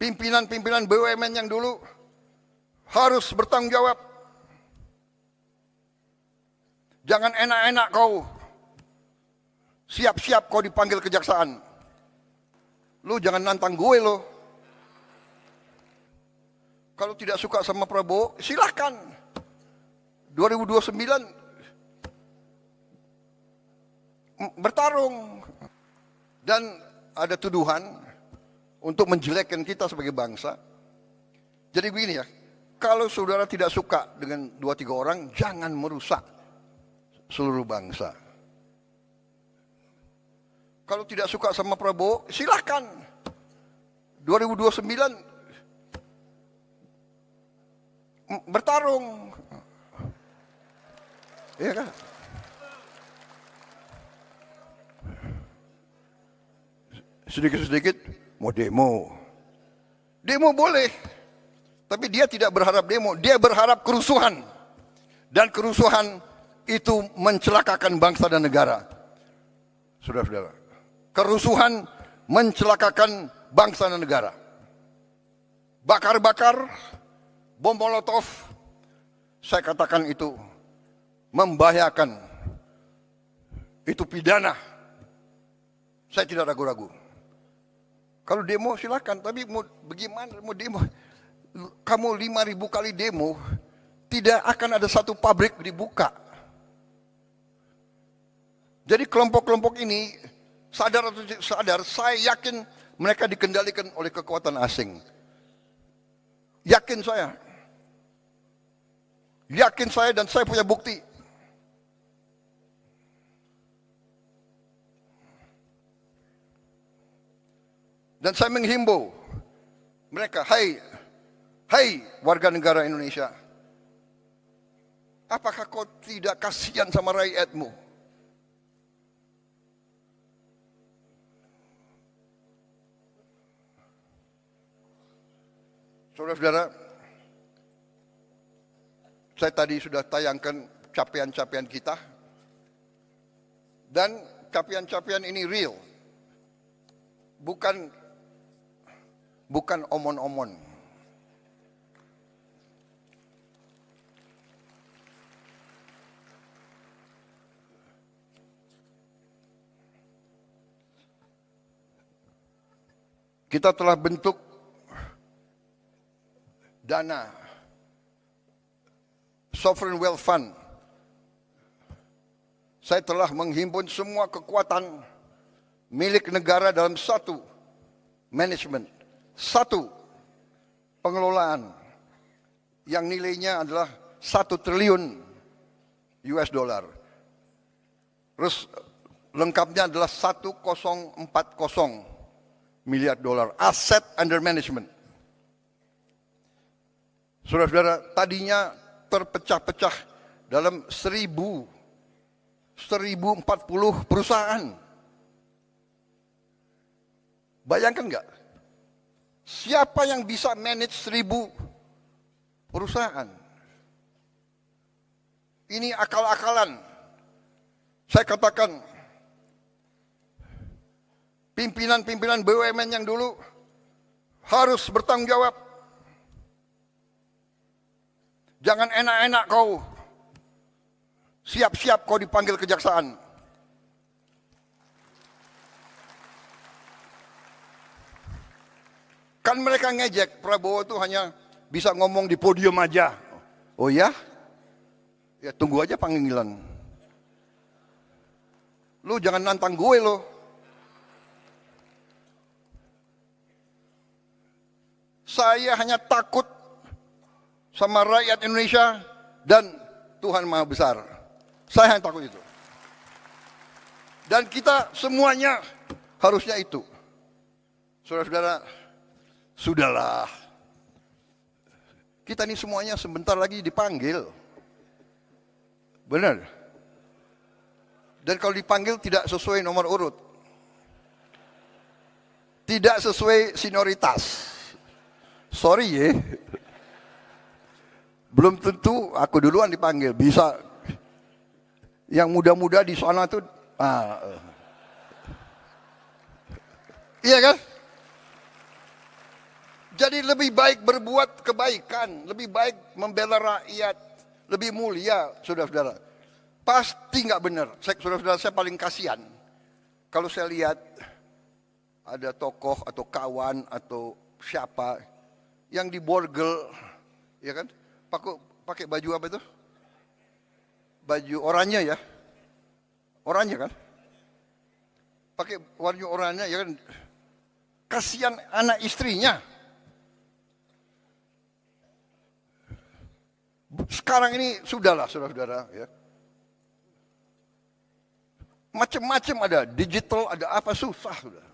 pimpinan-pimpinan BUMN yang dulu harus bertanggung jawab. Jangan enak-enak kau. Siap-siap kau dipanggil kejaksaan. Lu jangan nantang gue lo. Kalau tidak suka sama Prabowo, silahkan. 2029 bertarung. Dan ada tuduhan untuk menjelekkan kita sebagai bangsa. Jadi begini ya, kalau saudara tidak suka dengan 2-3 orang, jangan merusak seluruh bangsa. Kalau tidak suka sama Prabowo, silahkan. 2029 bertarung. Iya kan? Sedikit-sedikit mau demo. Demo boleh. Tapi dia tidak berharap demo, dia berharap kerusuhan. Dan kerusuhan itu mencelakakan bangsa dan negara. Saudara-saudara, kerusuhan mencelakakan bangsa dan negara. Bakar-bakar, bom molotov, saya katakan itu membahayakan. Itu pidana. Saya tidak ragu-ragu. Kalau demo silakan, tapi mau bagaimana mau demo? Kamu 5.000 kali demo, tidak akan ada satu pabrik dibuka. Jadi kelompok-kelompok ini sadar atau tidak sadar, saya yakin mereka dikendalikan oleh kekuatan asing. Yakin saya. Yakin saya dan saya punya bukti. Dan saya menghimbau mereka, hai warga negara Indonesia, apakah kau tidak kasihan sama rakyatmu? Saudara-saudara, saya tadi sudah tayangkan capaian-capaian kita, dan capaian-capaian ini real, bukan omon-omon. Kita telah bentuk dana Sovereign Wealth Fund. Saya telah menghimpun semua kekuatan milik negara dalam satu manajemen, satu pengelolaan yang nilainya adalah 1 triliun US dollar. Terus lengkapnya adalah 1040 miliar dolar aset under management. Saudara-saudara, tadinya terpecah-pecah dalam 1040 perusahaan. Bayangkan nggak? Siapa yang bisa manage 1000 perusahaan? Ini akal-akalan. Saya katakan, pimpinan-pimpinan BUMN yang dulu harus bertanggung jawab. Jangan enak-enak kau. Siap-siap kau dipanggil kejaksaan. Kan mereka ngejek, Prabowo itu hanya bisa ngomong di podium aja. Oh ya? Ya tunggu aja panggilan. Lu jangan nantang gue lo. Saya hanya takut sama rakyat Indonesia dan Tuhan Maha Besar. Saya hanya takut itu. Dan kita semuanya harusnya itu. Saudara-saudara, sudahlah. Kita ini semuanya sebentar lagi dipanggil. Benar. Dan kalau dipanggil tidak sesuai nomor urut. Tidak sesuai senioritas. Sorry ya. Belum tentu aku duluan dipanggil. Bisa yang muda-muda di sana tuh. Iya kan? Jadi lebih baik berbuat kebaikan, lebih baik membela rakyat, lebih mulia, saudara-saudara. Pasti nggak benar. Saudara-saudara, saya paling kasihan kalau saya lihat ada tokoh atau kawan atau siapa yang diborgel, ya kan? Pakai baju apa itu? Baju oranye ya, oranye kan? Pakai warna oranye ya kan? Kasihan anak istrinya. Sekarang ini sudahlah, saudara-saudara, ya. Macam-macam ada, digital ada apa, susah sudah.